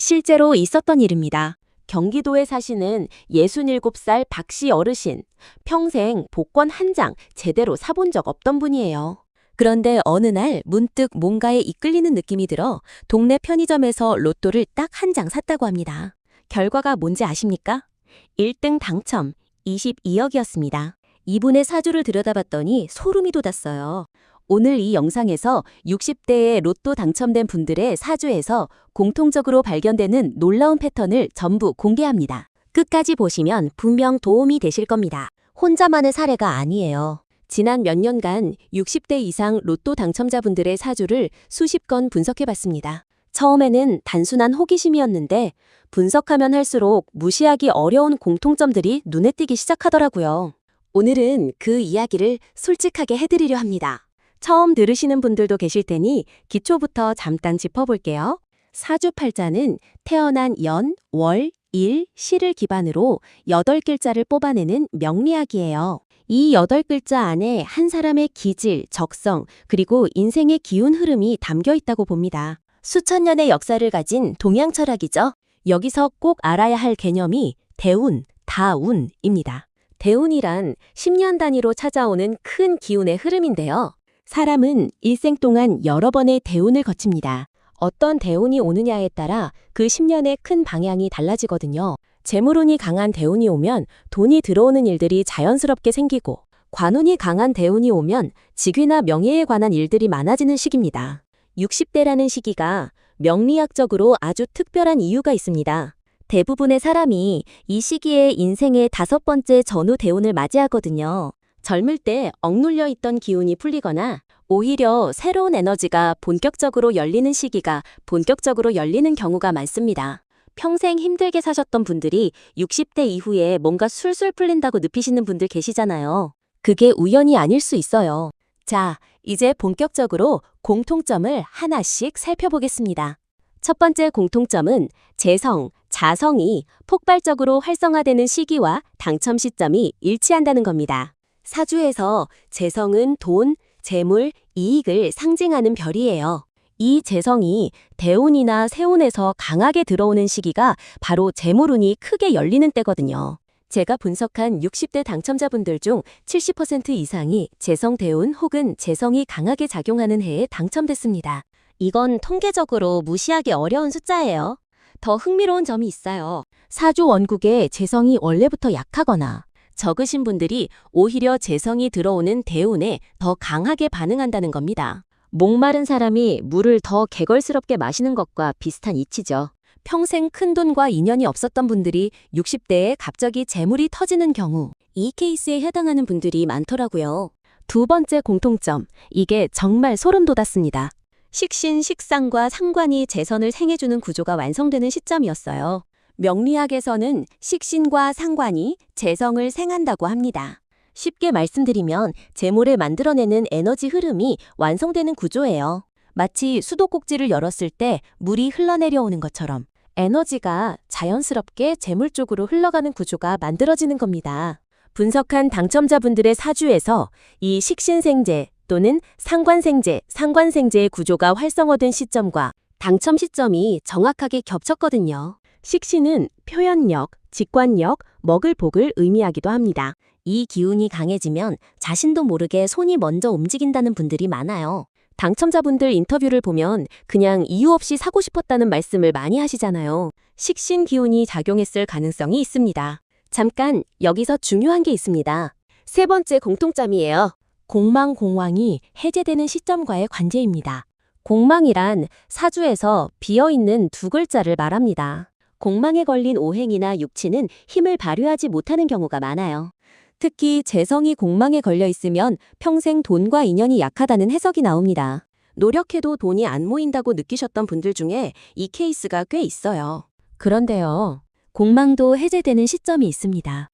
실제로 있었던 일입니다. 경기도에 사시는 67살 박씨 어르신. 평생 복권 한 장 제대로 사본 적 없던 분이에요. 그런데 어느 날 문득 뭔가에 이끌리는 느낌이 들어 동네 편의점에서 로또를 딱 한 장 샀다고 합니다. 결과가 뭔지 아십니까? 1등 당첨 22억이었습니다. 이분의 사주를 들여다봤더니 소름이 돋았어요. 오늘 이 영상에서 60대에 로또 당첨된 분들의 사주에서 공통적으로 발견되는 놀라운 패턴을 전부 공개합니다. 끝까지 보시면 분명 도움이 되실 겁니다. 혼자만의 사례가 아니에요. 지난 몇 년간 60대 이상 로또 당첨자분들의 사주를 수십 건 분석해봤습니다. 처음에는 단순한 호기심이었는데 분석하면 할수록 무시하기 어려운 공통점들이 눈에 띄기 시작하더라고요. 오늘은 그 이야기를 솔직하게 해드리려 합니다. 처음 들으시는 분들도 계실 테니 기초부터 잠깐 짚어볼게요. 사주팔자는 태어난 연, 월, 일, 시를 기반으로 8글자를 뽑아내는 명리학이에요. 이 8글자 안에 한 사람의 기질, 적성, 그리고 인생의 기운 흐름이 담겨 있다고 봅니다. 수천 년의 역사를 가진 동양 철학이죠. 여기서 꼭 알아야 할 개념이 대운, 다운입니다. 대운이란 10년 단위로 찾아오는 큰 기운의 흐름인데요. 사람은 일생 동안 여러 번의 대운을 거칩니다. 어떤 대운이 오느냐에 따라 그 10년의 큰 방향이 달라지거든요. 재물운이 강한 대운이 오면 돈이 들어오는 일들이 자연스럽게 생기고, 관운이 강한 대운이 오면 직위나 명예에 관한 일들이 많아지는 시기입니다. 60대라는 시기가 명리학적으로 아주 특별한 이유가 있습니다. 대부분의 사람이 이 시기에 인생의 5번째 전후 대운을 맞이하거든요. 젊을 때 억눌려 있던 기운이 풀리거나 오히려 새로운 에너지가 본격적으로 열리는 시기가 본격적으로 열리는 경우가 많습니다. 평생 힘들게 사셨던 분들이 60대 이후에 뭔가 술술 풀린다고 느끼시는 분들 계시잖아요. 그게 우연이 아닐 수 있어요. 자, 이제 본격적으로 공통점을 하나씩 살펴보겠습니다. 첫 번째 공통점은 재성, 자성이 폭발적으로 활성화되는 시기와 당첨 시점이 일치한다는 겁니다. 사주에서 재성은 돈, 재물, 이익을 상징하는 별이에요. 이 재성이 대운이나 세운에서 강하게 들어오는 시기가 바로 재물운이 크게 열리는 때거든요. 제가 분석한 60대 당첨자분들 중 70% 이상이 재성 대운 혹은 재성이 강하게 작용하는 해에 당첨됐습니다. 이건 통계적으로 무시하기 어려운 숫자예요. 더 흥미로운 점이 있어요. 사주 원국에 재성이 원래부터 약하거나 적으신 분들이 오히려 재성이 들어오는 대운에 더 강하게 반응한다는 겁니다. 목마른 사람이 물을 더 개걸스럽게 마시는 것과 비슷한 이치죠. 평생 큰돈과 인연이 없었던 분들이 60대에 갑자기 재물이 터지는 경우, 이 케이스에 해당하는 분들이 많더라고요. 두 번째 공통점, 이게 정말 소름 돋았습니다. 식신, 식상과 상관이 재선을 생해주는 구조가 완성되는 시점이었어요. 명리학에서는 식신과 상관이 재성을 생한다고 합니다. 쉽게 말씀드리면 재물을 만들어내는 에너지 흐름이 완성되는 구조예요. 마치 수도꼭지를 열었을 때 물이 흘러내려오는 것처럼 에너지가 자연스럽게 재물 쪽으로 흘러가는 구조가 만들어지는 겁니다. 분석한 당첨자분들의 사주에서 이 식신생재 또는 상관생재의 구조가 활성화된 시점과 당첨 시점이 정확하게 겹쳤거든요. 식신은 표현력, 직관력, 먹을 복을 의미하기도 합니다. 이 기운이 강해지면 자신도 모르게 손이 먼저 움직인다는 분들이 많아요. 당첨자분들 인터뷰를 보면 그냥 이유 없이 사고 싶었다는 말씀을 많이 하시잖아요. 식신 기운이 작용했을 가능성이 있습니다. 잠깐 여기서 중요한 게 있습니다. 세 번째 공통점이에요. 공망공황이 해제되는 시점과의 관계입니다. 공망이란 사주에서 비어있는 두 글자를 말합니다. 공망에 걸린 오행이나 육친은 힘을 발휘하지 못하는 경우가 많아요. 특히 재성이 공망에 걸려 있으면 평생 돈과 인연이 약하다는 해석이 나옵니다. 노력해도 돈이 안 모인다고 느끼셨던 분들 중에 이 케이스가 꽤 있어요. 그런데요, 공망도 해제되는 시점이 있습니다.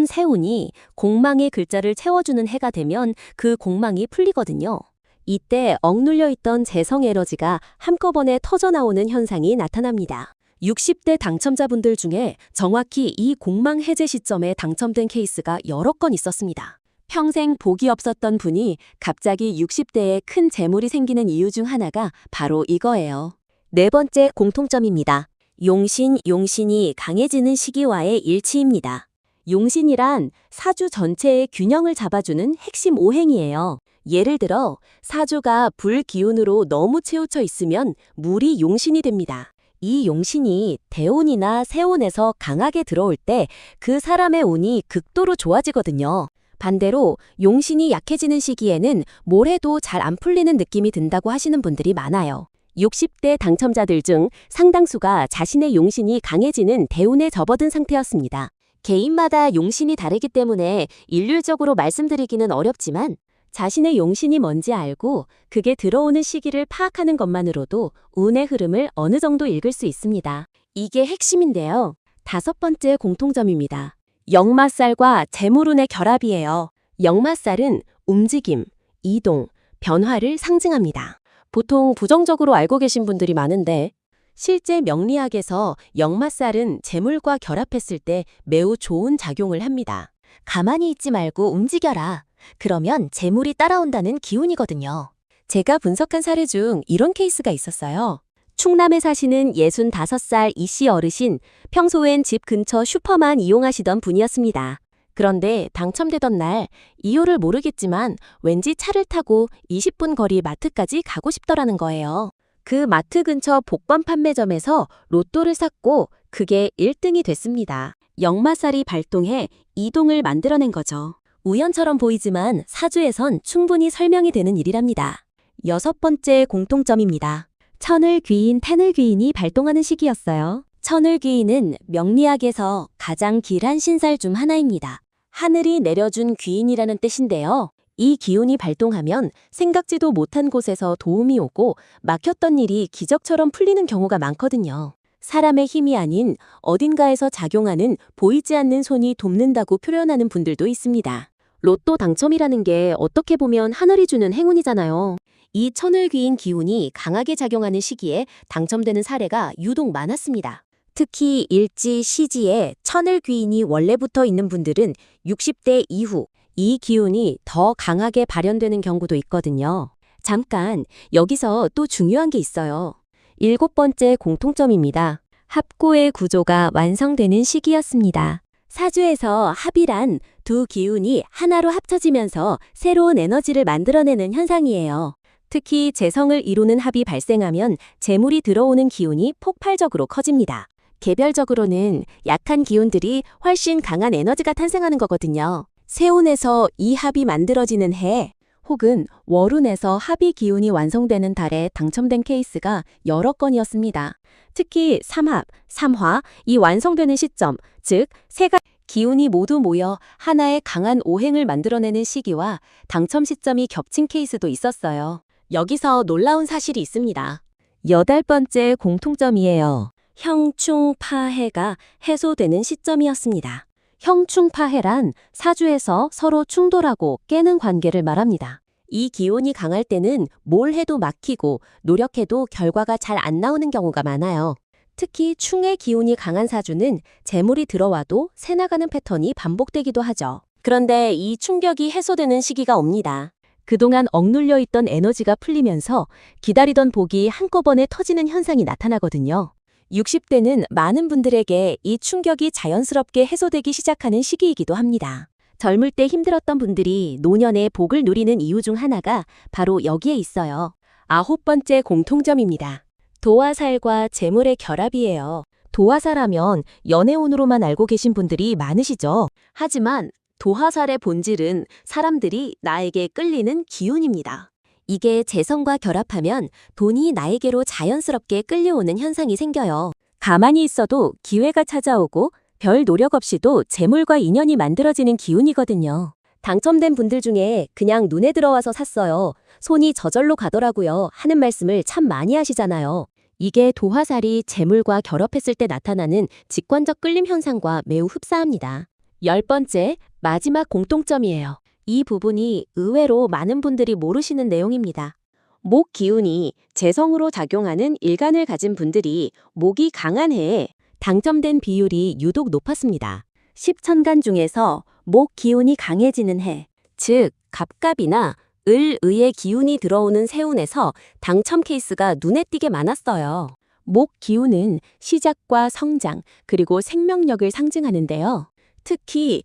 세운이 공망의 글자를 채워주는 해가 되면 그 공망이 풀리거든요. 이때 억눌려 있던 재성 에너지가 한꺼번에 터져나오는 현상이 나타납니다. 60대 당첨자분들 중에 정확히 이 공망 해제 시점에 당첨된 케이스가 여러 건 있었습니다. 평생 복이 없었던 분이 갑자기 60대에 큰 재물이 생기는 이유 중 하나가 바로 이거예요. 네 번째 공통점입니다. 용신이 강해지는 시기와의 일치입니다. 용신이란 사주 전체의 균형을 잡아주는 핵심 오행이에요. 예를 들어 사주가 불 기운으로 너무 채워져 있으면 물이 용신이 됩니다. 이 용신이 대운이나 세운에서 강하게 들어올 때 그 사람의 운이 극도로 좋아지거든요. 반대로 용신이 약해지는 시기에는 뭘 해도 잘 안 풀리는 느낌이 든다고 하시는 분들이 많아요. 60대 당첨자들 중 상당수가 자신의 용신이 강해지는 대운에 접어든 상태였습니다. 개인마다 용신이 다르기 때문에 일률적으로 말씀드리기는 어렵지만 자신의 용신이 뭔지 알고 그게 들어오는 시기를 파악하는 것만으로도 운의 흐름을 어느 정도 읽을 수 있습니다. 이게 핵심인데요. 5번째 공통점입니다. 역마살과 재물운의 결합이에요. 역마살은 움직임, 이동, 변화를 상징합니다. 보통 부정적으로 알고 계신 분들이 많은데 실제 명리학에서 역마살은 재물과 결합했을 때 매우 좋은 작용을 합니다. 가만히 있지 말고 움직여라. 그러면 재물이 따라온다는 기운이거든요. 제가 분석한 사례 중 이런 케이스가 있었어요. 충남에 사시는 65살 이씨 어르신, 평소엔 집 근처 슈퍼만 이용하시던 분이었습니다. 그런데 당첨되던 날 이유를 모르겠지만 왠지 차를 타고 20분 거리 마트까지 가고 싶더라는 거예요. 그 마트 근처 복권 판매점에서 로또를 샀고 그게 1등이 됐습니다. 역마살이 발동해 이동을 만들어낸 거죠. 우연처럼 보이지만 사주에선 충분히 설명이 되는 일이랍니다. 6번째 공통점입니다. 천을귀인, 태늘귀인이 발동하는 시기였어요. 천을귀인은 명리학에서 가장 길한 신살 중 하나입니다. 하늘이 내려준 귀인이라는 뜻인데요. 이 기운이 발동하면 생각지도 못한 곳에서 도움이 오고 막혔던 일이 기적처럼 풀리는 경우가 많거든요. 사람의 힘이 아닌 어딘가에서 작용하는 보이지 않는 손이 돕는다고 표현하는 분들도 있습니다. 로또 당첨이라는 게 어떻게 보면 하늘이 주는 행운이잖아요. 이 천을귀인 기운이 강하게 작용하는 시기에 당첨되는 사례가 유독 많았습니다. 특히 일지, 시지에 천을귀인이 원래부터 있는 분들은 60대 이후 이 기운이 더 강하게 발현되는 경우도 있거든요. 잠깐 여기서 또 중요한 게 있어요. 7번째 공통점입니다. 합고의 구조가 완성되는 시기였습니다. 사주에서 합이란 두 기운이 하나로 합쳐지면서 새로운 에너지를 만들어내는 현상이에요. 특히 재성을 이루는 합이 발생하면 재물이 들어오는 기운이 폭발적으로 커집니다. 개별적으로는 약한 기운들이 훨씬 강한 에너지가 탄생하는 거거든요. 세운에서 이 합이 만들어지는 해 혹은 월운에서 합의 기운이 완성되는 달에 당첨된 케이스가 여러 건이었습니다. 특히 삼합, 삼화, 이 완성되는 시점, 즉 세가 기운이 모두 모여 하나의 강한 오행을 만들어내는 시기와 당첨 시점이 겹친 케이스도 있었어요. 여기서 놀라운 사실이 있습니다. 8번째 공통점이에요. 형충파해가 해소되는 시점이었습니다. 형충파해란 사주에서 서로 충돌하고 깨는 관계를 말합니다. 이 기운이 강할 때는 뭘 해도 막히고 노력해도 결과가 잘 안 나오는 경우가 많아요. 특히 충의 기운이 강한 사주는 재물이 들어와도 새나가는 패턴이 반복되기도 하죠. 그런데 이 충격이 해소되는 시기가 옵니다. 그동안 억눌려 있던 에너지가 풀리면서 기다리던 복이 한꺼번에 터지는 현상이 나타나거든요. 60대는 많은 분들에게 이 충격이 자연스럽게 해소되기 시작하는 시기이기도 합니다. 젊을 때 힘들었던 분들이 노년에 복을 누리는 이유 중 하나가 바로 여기에 있어요. 9번째 공통점입니다. 도화살과 재물의 결합이에요. 도화살하면 연애운으로만 알고 계신 분들이 많으시죠. 하지만 도화살의 본질은 사람들이 나에게 끌리는 기운입니다. 이게 재성과 결합하면 돈이 나에게로 자연스럽게 끌려오는 현상이 생겨요. 가만히 있어도 기회가 찾아오고 별 노력 없이도 재물과 인연이 만들어지는 기운이거든요. 당첨된 분들 중에 그냥 눈에 들어와서 샀어요. 손이 저절로 가더라고요. 하는 말씀을 참 많이 하시잖아요. 이게 도화살이 재물과 결합했을 때 나타나는 직관적 끌림 현상과 매우 흡사합니다. 10번째, 마지막 공통점이에요. 이 부분이 의외로 많은 분들이 모르시는 내용입니다. 목 기운이 재성으로 작용하는 일간을 가진 분들이 목이 강한 해에 당첨된 비율이 유독 높았습니다. 10천간 중에서 목 기운이 강해지는 해, 즉 갑갑이나 을의 기운이 들어오는 세운에서 당첨 케이스가 눈에 띄게 많았어요. 목 기운은 시작과 성장, 그리고 생명력을 상징하는데요. 특히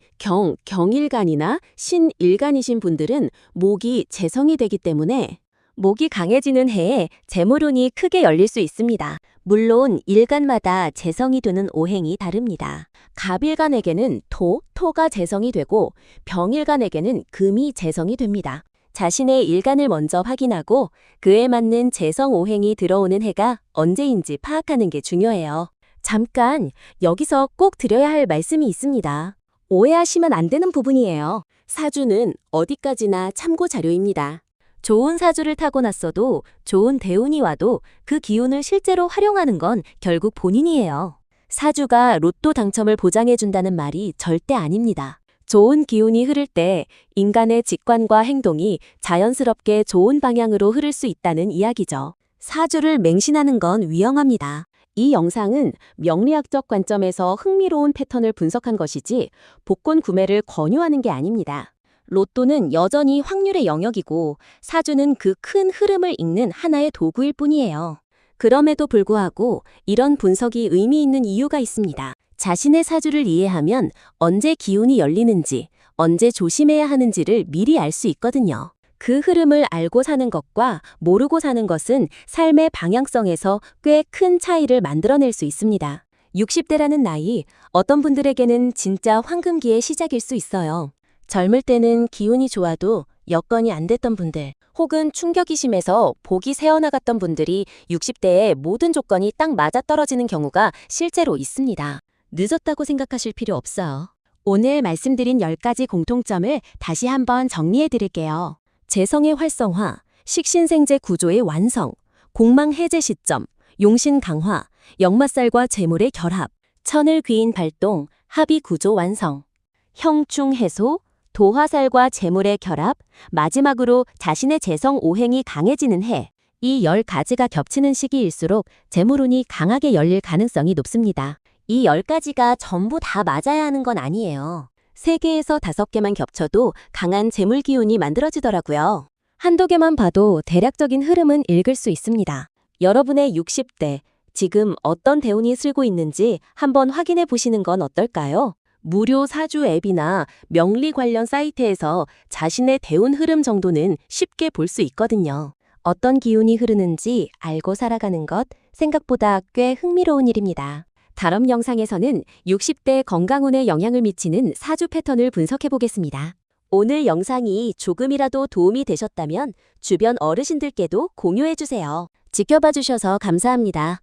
경일간이나 신일간이신 분들은 목이 재성이 되기 때문에 목이 강해지는 해에 재물운이 크게 열릴 수 있습니다. 물론 일간마다 재성이 되는 오행이 다릅니다. 갑일간에게는 토가 재성이 되고 병일간에게는 금이 재성이 됩니다. 자신의 일간을 먼저 확인하고 그에 맞는 재성 오행이 들어오는 해가 언제인지 파악하는 게 중요해요. 잠깐 여기서 꼭 드려야 할 말씀이 있습니다. 오해하시면 안 되는 부분이에요. 사주는 어디까지나 참고 자료입니다. 좋은 사주를 타고났어도 좋은 대운이 와도 그 기운을 실제로 활용하는 건 결국 본인이에요. 사주가 로또 당첨을 보장해준다는 말이 절대 아닙니다. 좋은 기운이 흐를 때 인간의 직관과 행동이 자연스럽게 좋은 방향으로 흐를 수 있다는 이야기죠. 사주를 맹신하는 건 위험합니다. 이 영상은 명리학적 관점에서 흥미로운 패턴을 분석한 것이지 복권 구매를 권유하는 게 아닙니다. 로또는 여전히 확률의 영역이고 사주는 그 큰 흐름을 읽는 하나의 도구일 뿐이에요. 그럼에도 불구하고 이런 분석이 의미 있는 이유가 있습니다. 자신의 사주를 이해하면 언제 기운이 열리는지, 언제 조심해야 하는지를 미리 알 수 있거든요. 그 흐름을 알고 사는 것과 모르고 사는 것은 삶의 방향성에서 꽤 큰 차이를 만들어낼 수 있습니다. 60대라는 나이, 어떤 분들에게는 진짜 황금기의 시작일 수 있어요. 젊을 때는 기운이 좋아도 여건이 안 됐던 분들, 혹은 충격이 심해서 복이 새어나갔던 분들이 60대에 모든 조건이 딱 맞아떨어지는 경우가 실제로 있습니다. 늦었다고 생각하실 필요 없어요. 오늘 말씀드린 10가지 공통점을 다시 한번 정리해 드릴게요. 재성의 활성화, 식신생재 구조의 완성, 공망 해제 시점, 용신 강화, 역마살과 재물의 결합, 천을 귀인 발동, 합의 구조 완성, 형충 해소, 도화살과 재물의 결합, 마지막으로 자신의 재성 오행이 강해지는 해. 이 10가지가 겹치는 시기일수록 재물운이 강하게 열릴 가능성이 높습니다. 이 10가지가 전부 다 맞아야 하는 건 아니에요. 3개에서 5개만 겹쳐도 강한 재물 기운이 만들어지더라고요. 한두 개만 봐도 대략적인 흐름은 읽을 수 있습니다. 여러분의 60대, 지금 어떤 대운이 슬고 있는지 한번 확인해 보시는 건 어떨까요? 무료 사주 앱이나 명리 관련 사이트에서 자신의 대운 흐름 정도는 쉽게 볼 수 있거든요. 어떤 기운이 흐르는지 알고 살아가는 것 생각보다 꽤 흥미로운 일입니다. 다음 영상에서는 60대 건강운에 영향을 미치는 사주 패턴을 분석해 보겠습니다. 오늘 영상이 조금이라도 도움이 되셨다면 주변 어르신들께도 공유해 주세요. 지켜봐 주셔서 감사합니다.